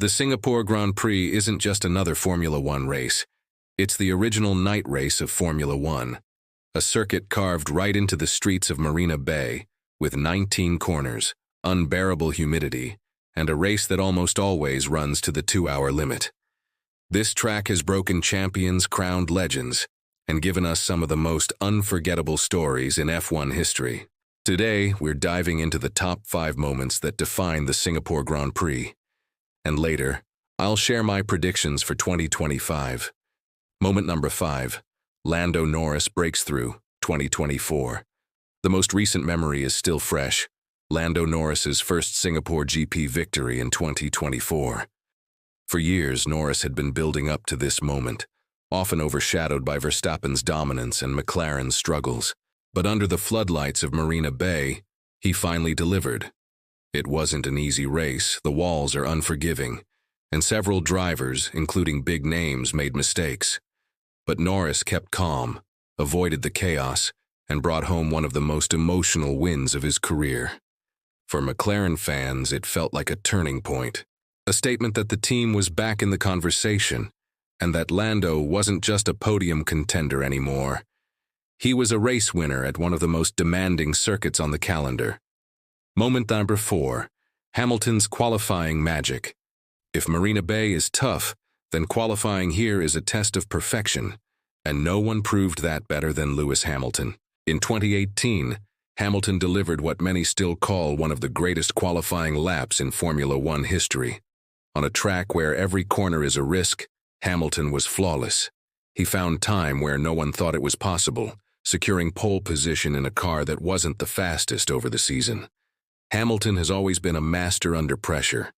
The Singapore Grand Prix isn't just another Formula One race. It's the original night race of Formula One, a circuit carved right into the streets of Marina Bay, with 19 corners, unbearable humidity, and a race that almost always runs to the 2-hour limit. This track has broken champions, crowned legends, and given us some of the most unforgettable stories in F1 history. Today, we're diving into the top 5 moments that define the Singapore Grand Prix. And later, I'll share my predictions for 2025. Moment number 5, Lando Norris breaks through, 2024. The most recent memory is still fresh, Lando Norris's first Singapore GP victory in 2024. For years, Norris had been building up to this moment, often overshadowed by Verstappen's dominance and McLaren's struggles. But under the floodlights of Marina Bay, he finally delivered. It wasn't an easy race, the walls are unforgiving, and several drivers, including big names, made mistakes. But Norris kept calm, avoided the chaos, and brought home one of the most emotional wins of his career. For McLaren fans, it felt like a turning point, a statement that the team was back in the conversation, and that Lando wasn't just a podium contender anymore. He was a race winner at one of the most demanding circuits on the calendar. Moment number 4, Hamilton's qualifying magic. If Marina Bay is tough, then qualifying here is a test of perfection, and no one proved that better than Lewis Hamilton. In 2018, Hamilton delivered what many still call one of the greatest qualifying laps in Formula One history. On a track where every corner is a risk, Hamilton was flawless. He found time where no one thought it was possible, securing pole position in a car that wasn't the fastest over the season. Hamilton has always been a master under pressure,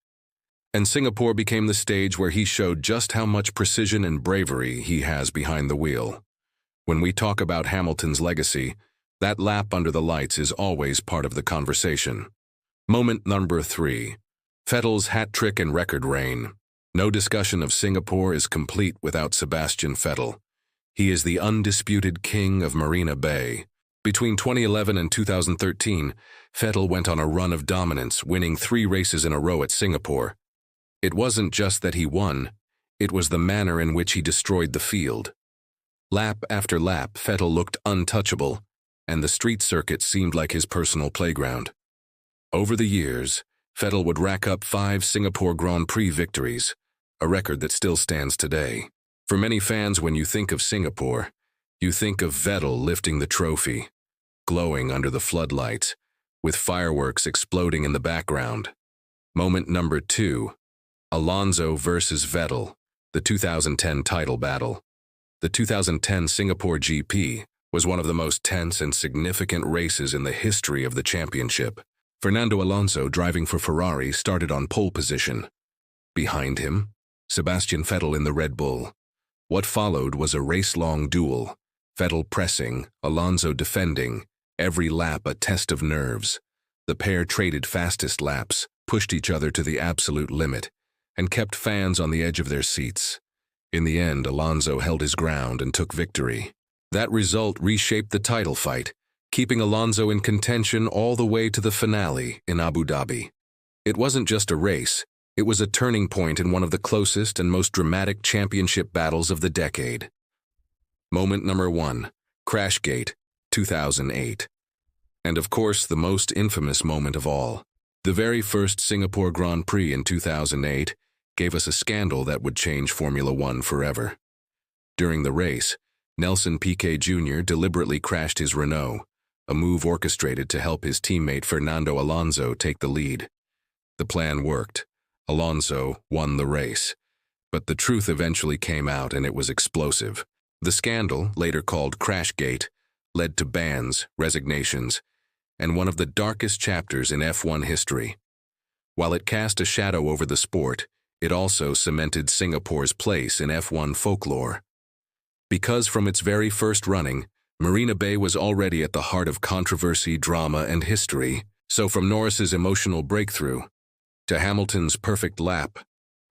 and Singapore became the stage where he showed just how much precision and bravery he has behind the wheel. When we talk about Hamilton's legacy, that lap under the lights is always part of the conversation. Moment number 3, Vettel's hat-trick and record reign. No discussion of Singapore is complete without Sebastian Vettel. He is the undisputed king of Marina Bay. Between 2011 and 2013, Vettel went on a run of dominance, winning 3 races in a row at Singapore. It wasn't just that he won, it was the manner in which he destroyed the field. Lap after lap, Vettel looked untouchable, and the street circuit seemed like his personal playground. Over the years, Vettel would rack up 5 Singapore Grand Prix victories, a record that still stands today. For many fans, when you think of Singapore, you think of Vettel lifting the trophy, glowing under the floodlights, with fireworks exploding in the background. Moment number 2, Alonso versus Vettel, the 2010 title battle. The 2010 Singapore GP was one of the most tense and significant races in the history of the championship. Fernando Alonso, driving for Ferrari, started on pole position. Behind him, Sebastian Vettel in the Red Bull. What followed was a race-long duel, Vettel pressing, Alonso defending, every lap a test of nerves. The pair traded fastest laps, pushed each other to the absolute limit, and kept fans on the edge of their seats. In the end, Alonso held his ground and took victory. That result reshaped the title fight, keeping Alonso in contention all the way to the finale in Abu Dhabi. It wasn't just a race, it was a turning point in one of the closest and most dramatic championship battles of the decade. Moment number 1, Crashgate, 2008. And of course, the most infamous moment of all. The very first Singapore Grand Prix in 2008 gave us a scandal that would change Formula One forever. During the race, Nelson Piquet Jr. deliberately crashed his Renault, a move orchestrated to help his teammate Fernando Alonso take the lead. The plan worked. Alonso won the race. But the truth eventually came out, and it was explosive. The scandal, later called Crashgate, led to bans, resignations, and one of the darkest chapters in F1 history. While it cast a shadow over the sport, it also cemented Singapore's place in F1 folklore. Because from its very first running, Marina Bay was already at the heart of controversy, drama, and history. So from Norris's emotional breakthrough, to Hamilton's perfect lap,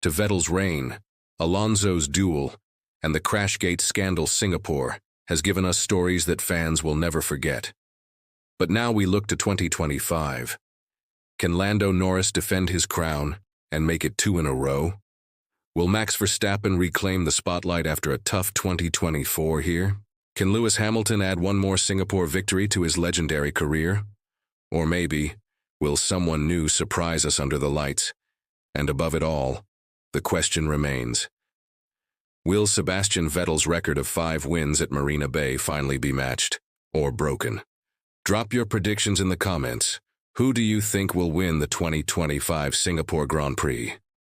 to Vettel's reign, Alonso's duel, and the Crashgate scandal, Singapore has given us stories that fans will never forget. But now we look to 2025. Can Lando Norris defend his crown? and make it 2 in a row? Will Max Verstappen reclaim the spotlight after a tough 2024 here? Can Lewis Hamilton add one more Singapore victory to his legendary career? Or maybe, will someone new surprise us under the lights? And above it all, the question remains: will Sebastian Vettel's record of 5 wins at Marina Bay finally be matched or broken? Drop your predictions in the comments. Who do you think will win the 2025 Singapore Grand Prix?